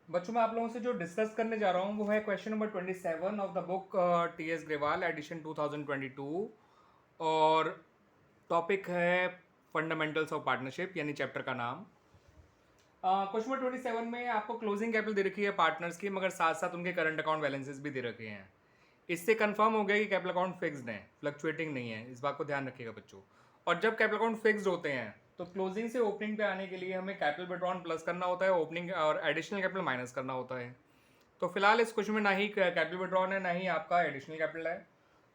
बच्चों मैं आप लोगों से जो डिस्कस करने जा रहा हूँ वो है question number 27 of the book T S Grewal edition 2022 और टॉपिक है फंडामेंटल्स ऑफ पार्टनरशिप यानी चैप्टर का नाम। क्वेश्चन नंबर 27 में आपको क्लोजिंग कैपिटल दे रखी है पार्टनर्स की, मगर साथ साथ उनके करंट अकाउंट बैलेंसेस भी दे रखे हैं। इससे कंफर्म हो गया कि कैपिटल अकाउंट फिक्स्ड है, फ्लक्चुएटिंग नहीं है। इस बात को ध्यान रखिएगा बच्चों। और जब कैपिटल अकाउंट फिक्स्ड होते हैं तो क्लोजिंग से ओपनिंग पे आने के लिए हमें कैपिटल विड्रॉन प्लस करना होता है, ओपनिंग और एडिशनल कैपिटल माइनस करना होता है। तो फिलहाल इस क्वेश्चन में ना ही कैपिटल विड्रॉन है ना ही आपका एडिशनल कैपिटल है।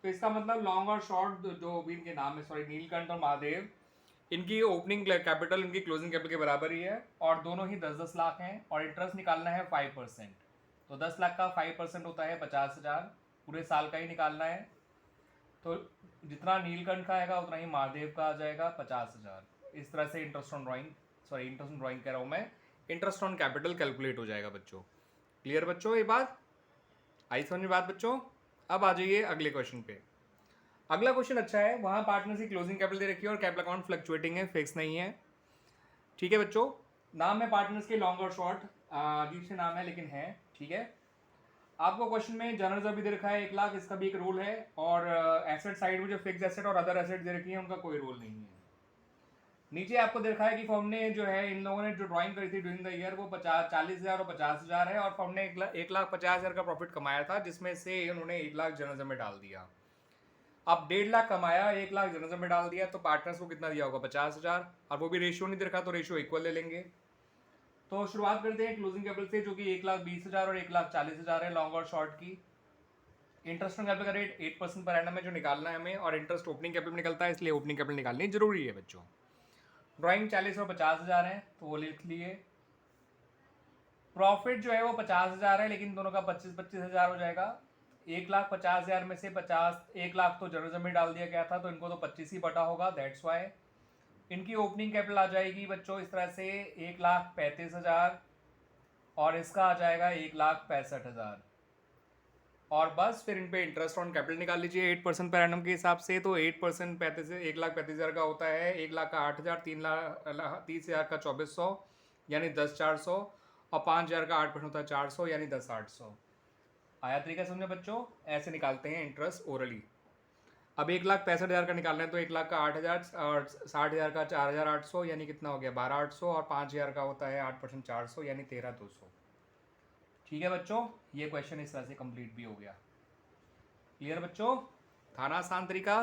तो इसका मतलब लॉन्ग और शॉर्ट जो भी इनके नाम है, सॉरी, नीलकंठ और महादेव, इनकी ओपनिंग कैपिटल इनकी क्लोजिंग कैपिटल के बराबर ही है और दोनों ही 10-10 लाख हैं और इंटरेस्ट निकालना है 5%। तो 10 लाख का 5% होता है 50,000, पूरे साल का ही निकालना है। तो जितना नीलकंठ का आएगा उतना ही महादेव का आ जाएगा 50,000। इस तरह से interest on drawing, sorry interest on drawing कह रहा हूँ मैं, इंटरेस्ट ऑन कैपिटल कैलकुलेट हो जाएगा बच्चों। क्लियर बच्चों, ये बात आई समझ में बात बच्चों? अब आ जाइए अगले क्वेश्चन पे। अगला क्वेश्चन अच्छा है, वहां पार्टनर्स की क्लोजिंग कैपिटल दे रखी है और कैपिटल अकाउंट फ्लक्चुएटिंग है, फिक्स नहीं है। ठीक है बच्चों, नाम है पार्टनर्स के लॉन्ग और शॉर्ट, अजीब से नाम है लेकिन है। ठीक है, आपको क्वेश्चन में जनरल रिजर्व भी दे रखा है 1 लाख, इसका भी एक रूल है। और एसेट साइड में जो फिक्स एसेट और अदर एसेट दे रखी है उनका कोई रूल नहीं है। नीचे आपको दे रखा है कि फर्म ने जो है इन लोगों ने जो ड्राइंग करी थी ड्यूरिंग द ईयर वो 40,000 और 50,000 है और फर्म ने 1,50,000 का प्रॉफिट कमाया था, जिसमें से उन्होंने 1 लाख जर्नलिज्म में डाल दिया। अब 1.5 लाख कमाया, 1 लाख जर्नलिज्म में डाल दिया, तो पार्टनर्स को कितना दिया होगा? 50,000। और वो भी रेशियो नहीं दे रखा तो रेशियो इक्वल ले लेंगे। तो शुरुआत करते हैं क्लोजिंग कैपिटल से, जो कि 1,20,000 और 1,40,000 है लॉन्ग और शॉर्ट की। इंटरेस्ट ऑन कैपिटल का रेट 8% पर एनम है जो निकालना है हमें, और इंटरेस्ट ओपनिंग कैपिटल निकलता है, इसलिए ओपनिंग कैपिटल निकालनी जरूरी है बच्चों। ड्राइंग 40 और 50,000 है तो वो लिख लिए। प्रॉफिट जो है वो 50,000 है, लेकिन दोनों का 25,000 हो जाएगा। 1,50,000 में से 1 लाख तो जर्नलिज्म में डाल दिया गया था, तो इनको तो 25 ही बटा होगा, दैट्स वाई। इनकी ओपनिंग कैपिटल आ जाएगी बच्चों इस तरह से 1,35,000 और इसका आ जाएगा 1,65,000। और बस फिर इन पे इंटरेस्ट ऑन कैपिटल निकाल लीजिए 8% पर एनम के हिसाब से। तो 8% 1,35,000 का होता है 1 लाख का 8,000, 30,000 का 2,400 यानी 10,400, और 5,000 का 8% होता है 400 यानी 10,800। आया तरीका समझे बच्चों? ऐसे निकालते हैं इंटरेस्ट ओरली। अब 1,65,000 का निकालना है तो 1 लाख का 8,000 और 60,000 का 4,800 यानी कितना हो गया? 12,800, और 5,000 का होता है 8% 400 यानी 13,200। ठीक है बच्चों, ये क्वेश्चन इस तरह से कंप्लीट भी हो गया। क्लियर बच्चों? था ना आसान तरीका?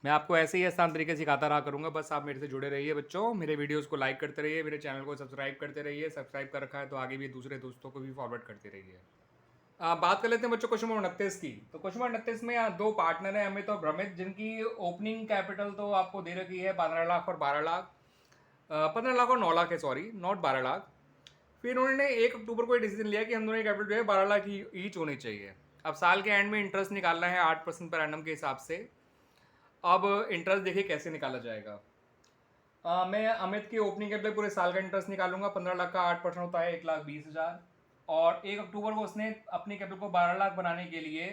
मैं आपको ऐसे ही आसान तरीके सिखाता रहा करूँगा, बस आप मेरे से जुड़े रहिए बच्चों। मेरे वीडियोस को लाइक करते रहिए, मेरे चैनल को सब्सक्राइब करते रहिए। सब्सक्राइब कर रखा है तो आगे भी दूसरे दोस्तों को भी फॉरवर्ड करते रहिए। बात कर लेते हैं बच्चों क्वेश्चन नंबर 29 की। तो क्वेश्चन नंबर 29 में यहाँ दो पार्टनर हैं, अमित और भ्रमित, जिनकी ओपनिंग कैपिटल तो आपको दे रखी है 15 लाख और 12 लाख, 15 लाख और 9 लाख है, सॉरी नॉट 12 लाख। फिर उन्होंने 1 अक्टूबर को डिसीजन लिया कि हम दोनों की कैपिटल जो है 12 लाख ईच होनी चाहिए। अब साल के एंड में इंटरेस्ट निकालना है 8% पर एनम के हिसाब से। अब इंटरेस्ट देखिए कैसे निकाला जाएगा। मैं अमित की ओपनिंग कैपिटल पूरे साल का इंटरेस्ट निकालूंगा। 15 लाख का 8% होता है 1,20,000, और 1 अक्टूबर को उसने अपनी कैपिटल को 12 लाख बनाने के लिए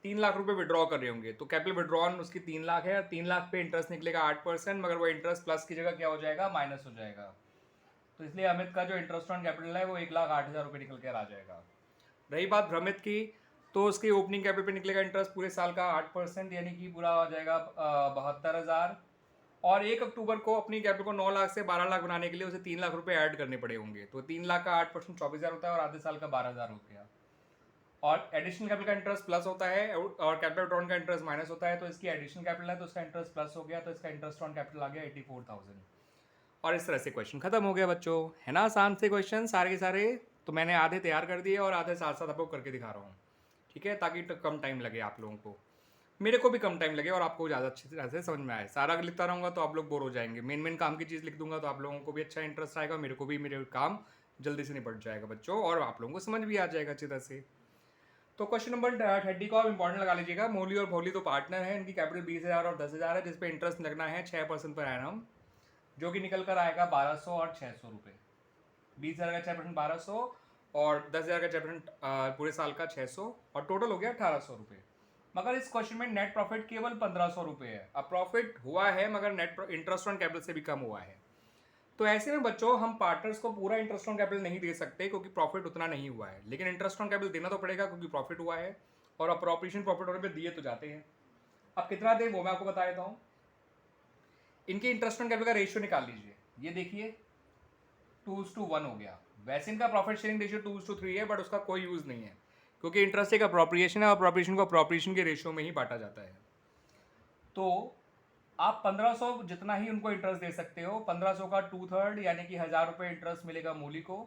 3 लाख रुपए विड्रॉ कर रहे होंगे। तो कैपिटल विड्रॉन उसकी 3 लाख है, 3 लाख पे इंटरेस्ट निकलेगा 8%, मगर वो इंटरेस्ट प्लस की जगह क्या हो जाएगा? माइनस हो जाएगा। तो इसलिए अमित का जो इंटरेस्ट ऑन कैपिटल है वो 1,08,000 रुपये निकल कर आ जाएगा। रही बात भ्रमित की, तो उसकी ओपनिंग कैपिटल पे निकलेगा इंटरेस्ट पूरे साल का 8%, यानी कि पूरा आ जाएगा 72,000। और 1 अक्टूबर को अपनी कैपिटल को 9 लाख से 12 लाख बनाने के लिए उसे 3 लाख रुपए ऐड करने पड़े होंगे। तो 3 लाख का 8% 24,000 होता है और आधे साल का 12,000 हो गया। और एडिशनल कैपिटल का इंटरेस्ट प्लस होता है और कैपिटल रिटर्न का इंटरेस्ट माइनस होता है। तो इसकी एडिशनल कैपिटल है तो इसका इंटरेस्ट प्लस हो गया, तो इसका इंटरेस्ट ऑन कैपिटल आ गया 84,000। और इस तरह से क्वेश्चन खत्म हो गया बच्चों। है ना आसान से क्वेश्चन सारे के सारे? तो मैंने आधे तैयार कर दिए और आधे साथ साथ आपको करके दिखा रहा हूँ, ठीक है, ताकि कम टाइम लगे आप लोगों को, मेरे को भी कम टाइम लगे और आपको ज़्यादा अच्छी तरह से समझ में आए। सारा लिखता रहूँगा तो आप लोग बोर हो जाएंगे। मेन मेन काम की चीज़ लिख दूंगा तो आप लोगों को भी अच्छा इंटरेस्ट आएगा, मेरे को भी मेरे काम जल्दी से निपट जाएगा बच्चों, और आप लोगों को समझ भी आ जाएगा अच्छी तरह से। तो क्वेश्चन नंबर 30 को आप इंपॉर्टेंट लगा लीजिएगा। मोली और भोली तो पार्टनर है, इनकी कैपिटल 20,000 और 10,000 है, जिसपे इंटरेस्ट लगना है 6% पर एनम, जो कि निकल कर आएगा 1,200 और 600 रुपये। 20,000 का 6% 1,200 और 10,000 का 6% पूरे साल का 600, और टोटल हो गया 1,800 रुपये। मगर इस क्वेश्चन में नेट प्रॉफिट केवल 1,500 रुपये है। अब प्रॉफिट हुआ है मगर नेट इंटरेस्ट ऑन कैपिटल से भी कम हुआ है। तो ऐसे में बच्चों हम पार्टनर्स को पूरा इंटरेस्ट ऑन कैपिटल नहीं दे सकते क्योंकि प्रॉफिट उतना नहीं हुआ है, लेकिन इंटरेस्ट ऑन कैपिटल देना तो पड़ेगा क्योंकि प्रॉफिट हुआ है और अप्रोप्रिएशन प्रॉफिट होने पे दिए तो जाते हैं। अब कितना दे वो मैं आपको बता देता हूँ। इनके इंटरेस्ट ऑन कैपिटल का रेशियो निकाल लीजिए, ये देखिए 2:1 हो गया। वैसे इनका प्रॉफिट शेयरिंग रेशियो 2:3 है, बट उसका कोई यूज़ नहीं है क्योंकि इंटरेस्ट एक अप्रोप्रिएशन है, अप्रोप्रिएशन को अप्रोप्रिएशन के रेशियो में ही बांटा जाता है। तो आप 1500 जितना ही उनको इंटरेस्ट दे सकते हो, 1500 का 2/3 यानी कि 1000 रुपये इंटरेस्ट मिलेगा मूली को,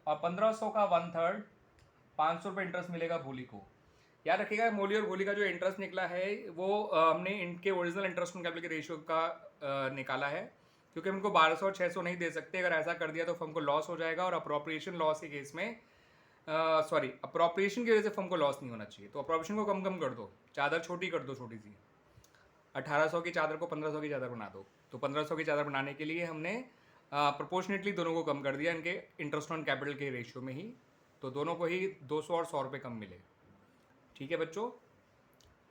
और 1500 का 1/3 500 रुपये इंटरेस्ट मिलेगा भूली को। याद रखिएगा मूली और भूली का जो इंटरेस्ट निकला है वो हमने इनके ओरिजिनल इंटरेस्ट ऑन कैपिटल के रेशियो का निकाला है, क्योंकि हम इनको 1200 और 600 नहीं दे सकते। अगर ऐसा कर दिया तो फर्म को लॉस हो जाएगा, और अप्रोप्रिएशन लॉस के केस में अप्रोप्रिएशन की वजह से फर्म को लॉस नहीं होना चाहिए। तो अप्रोप्रिएशन को कम कर दो, चादर छोटी कर दो, छोटी सी 1800 की चादर को 1500 की चादर बना दो। तो 1500 की चादर बनाने के लिए हमने प्रोपोर्शनेटली दोनों को कम कर दिया इनके इंटरेस्ट ऑन कैपिटल के रेशियो में ही, तो दोनों को ही 200 और 100 रुपये कम मिले। ठीक है बच्चों,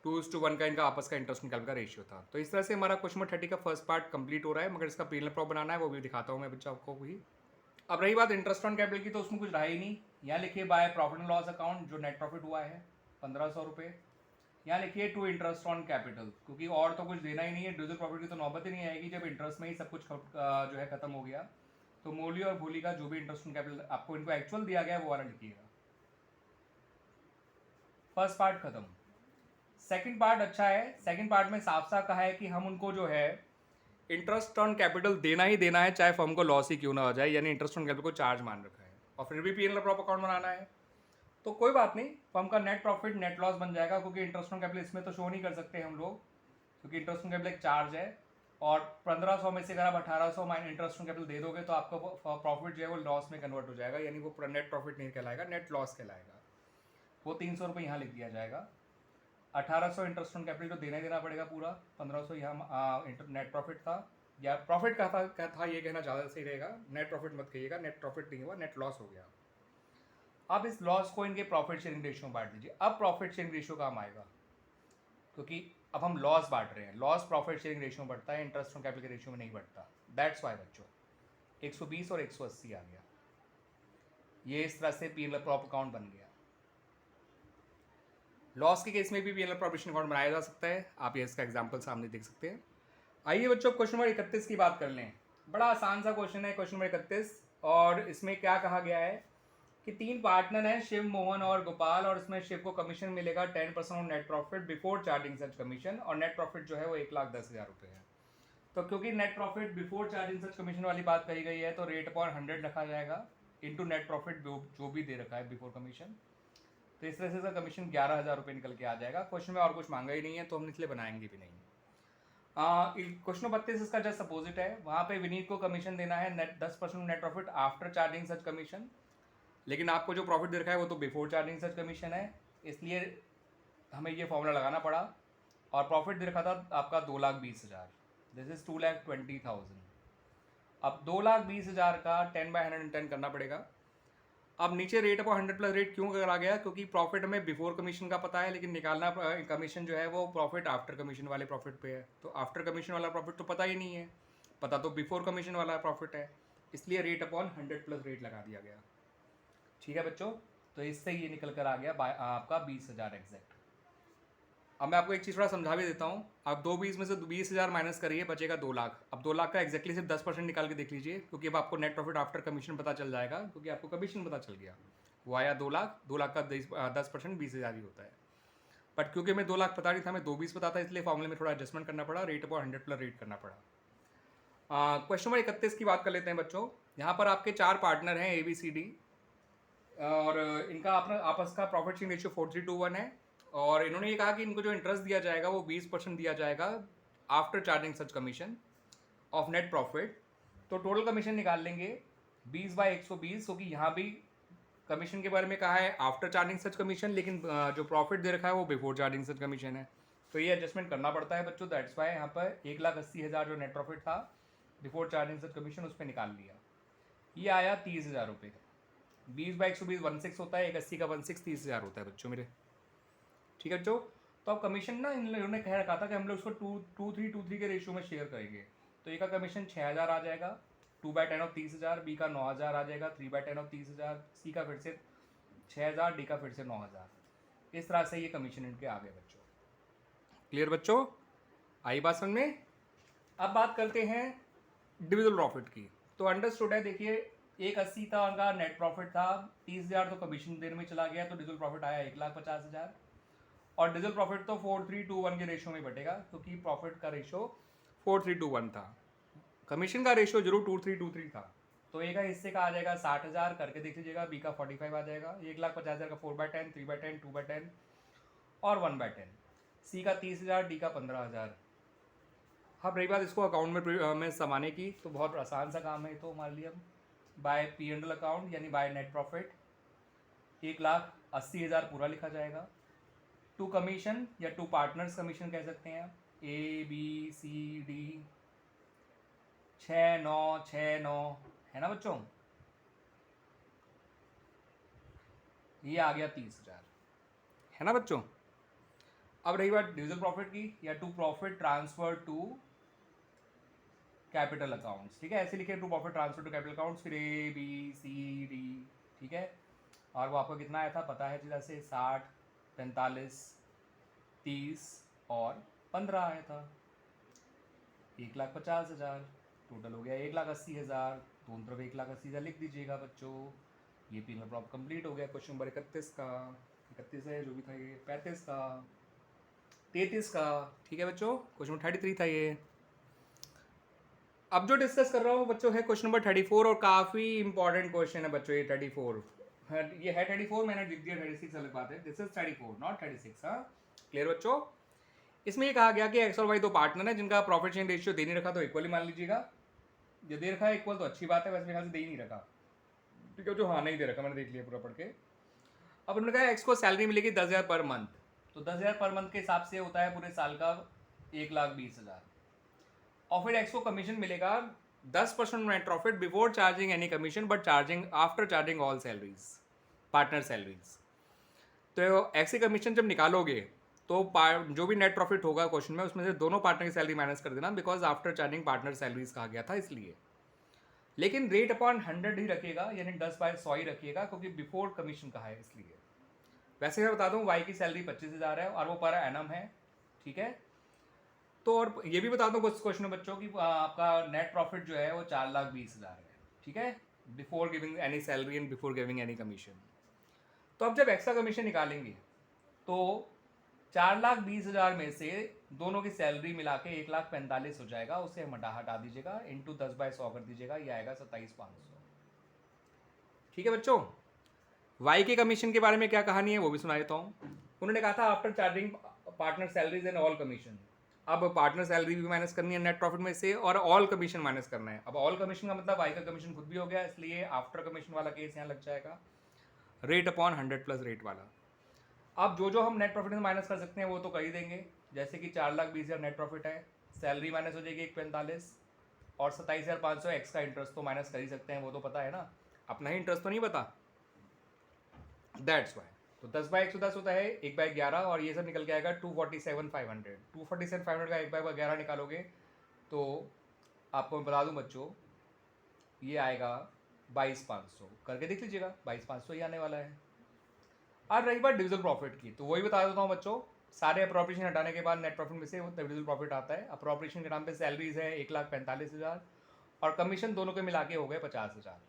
2:1 का इनका आपस का इंटरेस्ट ऑन कैपिटल का रेशियो था। तो इस तरह से हमारा क्वेश्चन नंबर 30 का फर्स्ट पार्ट कंप्लीट हो रहा है, मगर इसका पीएनएल प्रॉप बनाना है वो भी दिखाता हूँ मैं बच्चा आपको भी। अब रही बात इंटरेस्ट ऑन कैपिटल की, तो उसमें कुछ रहा ही नहीं। यहाँ लिखिए by profit and loss account, जो नेट प्रॉफिट हुआ है 1500 रुपये। यहाँ लिखिए टू इंटरेस्ट ऑन कैपिटल, क्योंकि और तो कुछ देना ही नहीं है, डिविजिबल प्रॉफिट की तो नौबत ही नहीं आएगी जब इंटरेस्ट में ही सब कुछ जो है खत्म हो गया। तो मूली और भूली का जो भी इंटरेस्ट ऑन कैपिटल आपको इनको एक्चुअल दिया गया है वो वाला लिखिएगा। फर्स्ट पार्ट खत्म। सेकंड पार्ट अच्छा है, सेकंड पार्ट में साफ साफ कहा है कि हम उनको जो है इंटरेस्ट ऑन कैपिटल देना ही देना है, चाहे फर्म को लॉस ही क्यों ना हो जाए, यानी इंटरेस्ट ऑन कैपिटल को चार्ज मान रखा है, और फिर भी पीएनएल प्रॉप अकाउंट बनाना है। तो कोई बात नहीं, फर्म का नेट प्रॉफिट नेट लॉस बन जाएगा, क्योंकि इंटरेस्ट ऑन कैपिटल इसमें तो शो नहीं कर सकते हम लोग, क्योंकि इंटरेस्ट ऑन कैपिटल एक चार्ज है। और 1500 में से अगर आप 1800 माइन इंटरेस्ट ऑन कैपिटल दे दोगे तो आपका प्रॉफिट जो है वो लॉस में कन्वर्ट हो जाएगा, यानी वो नेट प्रॉफिट नहीं कहलाएगा, नेट लॉस कहलाएगा। वो 300 रुपये यहाँ लिख दिया जाएगा। 1800 इंटरेस्ट ऑन कैपिटल तो देना ही देना पड़ेगा पूरा, 1500 यहाँ नेट प्रॉफिट था, या प्रॉफिट का था ये कहना ज़्यादा सही रहेगा, नेट प्रॉफिट मत कहिएगा, नेट प्रॉफिट नहीं हुआ, नेट लॉस हो गया। अब इस लॉस को इनके प्रॉफिट शेयरिंग रेशियो में बांट दीजिए। अब प्रॉफिट शेयरिंग रेशियो काम आएगा, क्योंकि अब हम लॉस बांट रहे हैं, लॉस प्रॉफिट शेयरिंग रेशियो में बढ़ता है, इंटरेस्ट ऑन कैपिटल के रेशियो में नहीं बढ़ता। दैट्स वाई बच्चों 120 और 180 आ गया। ये इस तरह से पीएनएल प्रॉप अकाउंट बन गया। लॉस के केस में भी पीएनएल प्रॉविजन अकाउंट बनाया जा सकता है, आप ये इसका एग्जांपल सामने देख सकते हैं। आइए बच्चों क्वेश्चन नंबर 31 की बात कर लें। बड़ा आसान सा क्वेश्चन है क्वेश्चन नंबर 31, और इसमें क्या कहा गया है कि 3 पार्टनर हैं, शिव, मोहन और गोपाल, और इसमें शिव को कमीशन मिलेगा 10% of net profit before charging such commission, और नेट प्रॉफिट जो है वो 1,10,000 रुपये है। तो क्योंकि नेट प्रॉफिट बिफोर चार्जिंग सच कमीशन वाली बात कही गई है, तो रेट अपॉन 100 रखा जाएगा इंटू नेट प्रॉफिट जो भी दे रखा है बिफोर कमीशन। तो इस तरह से इसका कमीशन 11,000 रुपये निकल के आ जाएगा। क्वेश्चन में और कुछ मांगा ही नहीं है, तो हम इसलिए बनाएंगे भी नहीं। क्वेश्चन 32 इसका जस्ट अपोजिट है, वहाँ पे विनीत को कमीशन देना है net 10% net profit after charging सच कमीशन, लेकिन आपको जो प्रॉफिट दे रखा है वो तो बिफोर चार्जिंग सच कमीशन है, इसलिए हमें ये फॉर्मूला लगाना पड़ा। और प्रॉफिट दे रखा था आपका 2,20,000, दिस इज 2,20,000। अब 2,20,000 का 10/110 करना पड़ेगा। अब नीचे रेट अपॉन 100 प्लस रेट क्यों करा गया, क्योंकि प्रॉफिट हमें बिफोर कमीशन का पता है, लेकिन निकालना कमीशन जो है वो प्रॉफिट आफ्टर कमीशन वाले प्रॉफिट पे है। तो आफ्टर कमीशन वाला प्रॉफिट तो पता ही नहीं है, पता तो बिफोर कमीशन वाला प्रॉफिट है, इसलिए रेट अपॉन 100 प्लस रेट लगा दिया गया। ठीक है बच्चों, तो इससे ये निकल कर आ गया आपका 20,000 एग्जैक्ट। अब मैं आपको एक चीज़ थोड़ा समझा भी देता हूँ। आप 2,20 में से 20,000 माइनस करिए, बचेगा 2 लाख। अब 2 लाख का एक्जैक्टली सिर्फ 10% निकाल के देख लीजिए, क्योंकि अब आपको नेट प्रॉफिट आफ्टर कमीशन पता चल जाएगा, क्योंकि आपको कमीशन पता चल गया, वो आया 2 लाख। 2 लाख का 10% 20,000 ही होता है, बट क्योंकि हमें 2 लाख पता नहीं था, हमें 2,20 पता था, इसलिए फॉर्मूले में थोड़ा एडजस्टमेंट करना पड़ा, रेट अपॉन 100 प्लस रेट करना पड़ा। क्वेश्चन नंबर 31 की बात कर लेते हैं बच्चों। यहाँ पर आपके 4 पार्टनर हैं ABCD, और इनका अपना आपस का प्रॉफिट शेयरिंग रेशियो 43:1 है, और इन्होंने ये कहा कि इनको जो इंटरेस्ट दिया जाएगा वो 20% दिया जाएगा after charging such commission of net profit. तो टोटल कमीशन निकाल लेंगे 20/120, क्योंकि यहाँ भी कमीशन के बारे में कहा है आफ्टर चार्जिंग सच कमीशन, लेकिन जो प्रॉफिट दे रखा है वो बिफोर चार्जिंग सच कमीशन है, तो ये एडजस्टमेंट करना पड़ता है बच्चों। दैट्स वाई यहाँ पर 1,80,000 जो नेट प्रॉफिट था बिफोर चार्जिंग सच कमीशन उस पर निकाल लिया। ये आया 30,000 रुपये का। 20/120 16 होता है, 180 का 16 30,000 होता है बच्चों मेरे। ठीक है बच्चों, तो अब कमीशन ना इन लोगों ने कह रखा था कि हम लोग उसको 2:3 के रेशियो में शेयर करेंगे, तो एक का कमीशन 6,000 आ जाएगा, 2/10 ऑफ 30,000, बी का 9,000 आ जाएगा, 3/10 ऑफ 30,000, सी का फिर से 6,000, डी का फिर से 9,000। इस तरह से ये कमीशन इनके आ गए बच्चों। क्लियर बच्चों, आई बात समझ में? अब बात करते हैं डिविजिबल प्रॉफिट की। तो अंडरस्टूड है, देखिए 180 था उनका नेट प्रॉफिट था, 30,000 तो कमीशन देने में चला गया, तो डिविजिबल प्रॉफिट आया 1,50,000। और डिविजिबल प्रॉफिट तो 43:1 के रेशियो में बटेगा, क्योंकि प्रॉफिट का रेशियो 43:1 था, कमीशन का रेशियो जरूर 23:3 था। तो ए का हिस्से का आ जाएगा 60,000, करके देख लीजिएगा। बी का 45 आ जाएगा, 1,50,000 का 4/10, 3/10, 2/10 और 1/10। सी का 30,000, डी का 15,000। अब रही बात इसको अकाउंट में समाने की, तो बहुत आसान सा काम है तो हमारे लिए। बाय P&L अकाउंट यानी बाय नेट प्रॉफिट 1,80,000 पूरा लिखा जाएगा। टू कमीशन या टू पार्टनर्स कमीशन कह सकते हैं, ABCD 6,9,6,9 है ना बच्चों, ये आ गया 30,000 है ना बच्चों। अब रही बात डिविजिबल प्रॉफिट की, या to profit transfer to capital accounts, ठीक है, ऐसे लिखे to profit transfer to capital accounts, फिर ABCD, ठीक है। और वो आपको कितना आया था पता है, जैसे 60, 45, 30 और 15 आया था, 1,50,000 टोटल हो गया 1,80,000। दोनों तरफ 1,80,000 लिख दीजिएगा बच्चों। ये P&L प्रॉफिट कंप्लीट हो गया। क्वेश्चन नंबर 31 का, 31 है जो भी था ये, 35 का, 33 का, ठीक है बच्चों। क्वेश्चन नंबर 33 था ये। अब जो डिस्कस कर रहा हूँ बच्चों है क्वेश्चन नंबर 34, और काफ़ी इंपॉर्टेंट क्वेश्चन है बच्चों ये 34 है। ये है 34, मैंने लिख दिया 36 अलग बात है, दिस इज 34 नॉट 36। हाँ क्लियर बच्चों। इसमें ये कहा गया कि एक्स और वाई दो पार्टनर है जिनका प्रॉफिट शेयरिंग रेशियो दे नहीं रखा तो इक्वली मान लीजिएगा। जो दे रखा है इक्वल तो अच्छी बात है, वैसे मेरे ख्याल से दे ही नहीं रखा, ठीक है। जो हाँ नहीं दे रखा मैंने देख लिया पूरा पढ़ के। अब उन्होंने कहा एक्स को सैलरी मिलेगी 10,000 पर मंथ, तो 10,000 पर मंथ के हिसाब से होता है पूरे साल का 1,20,000। और फिर एक्स को कमीशन मिलेगा 10% net profit before charging any commission but charging after charging all salaries, partner salaries. तो एक्स की कमीशन जब निकालोगे तो जो भी नेट प्रॉफिट होगा क्वेश्चन में उसमें से दोनों पार्टनर की सैलरी माइनस कर देना, because after charging partner salaries कहा गया था इसलिए। लेकिन रेट अपॉन 100 ही रखिएगा, यानी 10/100 ही रखिएगा, क्योंकि बिफोर कमीशन कहा है इसलिए। वैसे मैं बता दूं वाई की सैलरी 25,000 है और वो पर एनम है, ठीक है। तो और ये भी बता दूं कुछ क्वेश्चन बच्चों की, आपका नेट प्रॉफिट जो है वो 4,20,000 है, ठीक है, before giving any salary and before giving any commission. तो अब जब एक्स्ट्रा कमीशन निकालेंगे तो 4,20,000 में से दोनों की सैलरी मिला के 1,45,000 हो जाएगा, उसे हटा दीजिएगा, इंटू 10/100 कर दीजिएगा, ये आएगा 27,500, ठीक है बच्चों। वाई के कमीशन के बारे में क्या कहानी है वो भी सुना देता हूँ। उन्होंने कहा था after charging partner salaries and all commission, अब पार्टनर सैलरी भी माइनस करनी है नेट प्रॉफिट में से और ऑल कमीशन माइनस करना है। अब ऑल कमीशन का मतलब वाई का कमीशन खुद भी हो गया, इसलिए आफ्टर कमीशन वाला केस यहाँ लग जाएगा, रेट अपॉन 100 प्लस रेट वाला। अब जो हम नेट प्रॉफिट में माइनस कर सकते हैं वो तो कर ही देंगे, जैसे कि 4,20,000 नेट प्रॉफिट है, सैलरी माइनस हो जाएगी 1,45,000 और 27,500 एक्स का इंटरेस्ट तो माइनस कर ही सकते हैं, वो तो पता है ना, अपना ही इंटरेस्ट तो नहीं पता, दैट्स वाई। तो 10/110 होता है 1/11 और ये सब निकल के आएगा 247,500। 247,500 का 1/11 निकालोगे तो आपको मैं बता दूं बच्चों ये आएगा 22,500, करके देख लीजिएगा 22,500 ही आने वाला है। और रही बात डिविजिबल प्रॉफिट की, तो वही बता देता हूँ बच्चों, सारे अप्रोप्रिएशन हटाने के बाद नेट प्रॉफिट में से डिविजिबल प्रॉफिट आता है। अप्रोप्रिएशन के नाम पे सैलरीज है 1,45,000 और कमीशन दोनों के मिला के हो गए 50,000।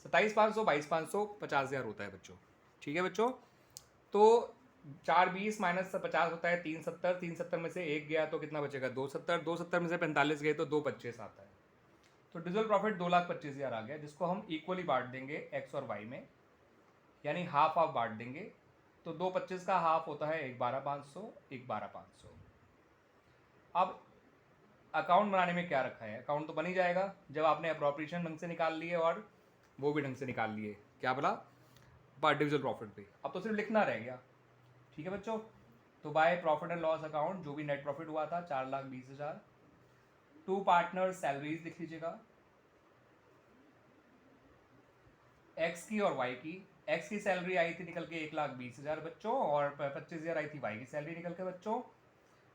27,500, 22,500, 50,000 होता है बच्चों, ठीक है बच्चों। तो 420 माइनस 50 होता है 370, 370 में से एक गया तो कितना बचेगा 270, 270 में से 45 गए तो 225 आता है। तो डिविजिबल प्रॉफिट 2,25,000 आ गया, जिसको हम इक्वली बांट देंगे एक्स और वाई में, यानी हाफ हाफ बांट देंगे। तो 225 का हाफ होता है 1,12,500, 1,12,500। अब अकाउंट बनाने में क्या रखा है, अकाउंट तो बन ही जाएगा जब आपने अप्रोप्रिएशन ढंग से निकाल लिए और वो भी ढंग से निकाल लिए, क्या बोला, पर डिविजिबल प्रॉफिट पे। अब तो सिर्फ लिखना रह गया, ठीक है बच्चों। तो by profit and loss account जो भी नेट प्रॉफिट हुआ था 4,20,000, टू पार्टनर सैलरीज लिख लीजिएगा, एक्स की और वाई की। एक्स की सैलरी आई थी निकल के 1,20,000 बच्चों और 25,000 आई थी वाई की सैलरी निकल के बच्चों,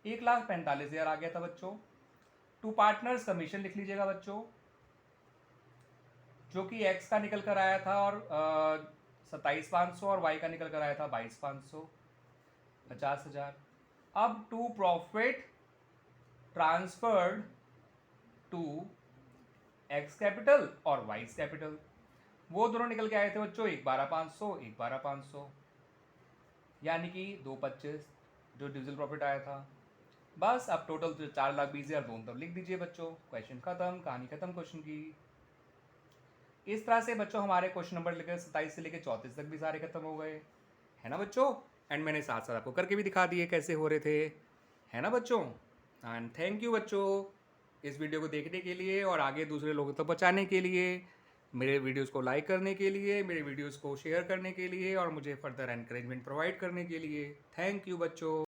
1,45,000 आ गया था बच्चों। टू पार्टनर्स कमीशन लिख लीजिएगा बच्चों, जो कि x का निकल कर आया था और 27,500 और y का निकल कर आया था 22,500, 50,000। अब to profit transferred to x capital और y कैपिटल, वो दोनों निकल के आए थे बच्चों 1,12,500, 1,12,500, यानी कि 2,25 जो डिविजिबल प्रॉफिट आया था। बस अब टोटल 4,20,000 दोनों तरफ लिख दीजिए बच्चों, क्वेश्चन खत्म, कहानी खत्म क्वेश्चन की। इस तरह से बच्चों हमारे क्वेश्चन नंबर लेकर 27 से लेकर 34 तक भी सारे खत्म हो गए, है ना बच्चों। एंड मैंने साथ साथ आपको करके भी दिखा दिए कैसे हो रहे थे, है ना बच्चों। एंड थैंक यू बच्चों इस वीडियो को देखने के लिए और आगे दूसरे लोगों तक पहुँचाने के लिए, मेरे वीडियोस को लाइक करने के लिए, मेरे वीडियोस को शेयर करने के लिए और मुझे फर्दर एनकरेजमेंट प्रोवाइड करने के लिए। थैंक यू बच्चों।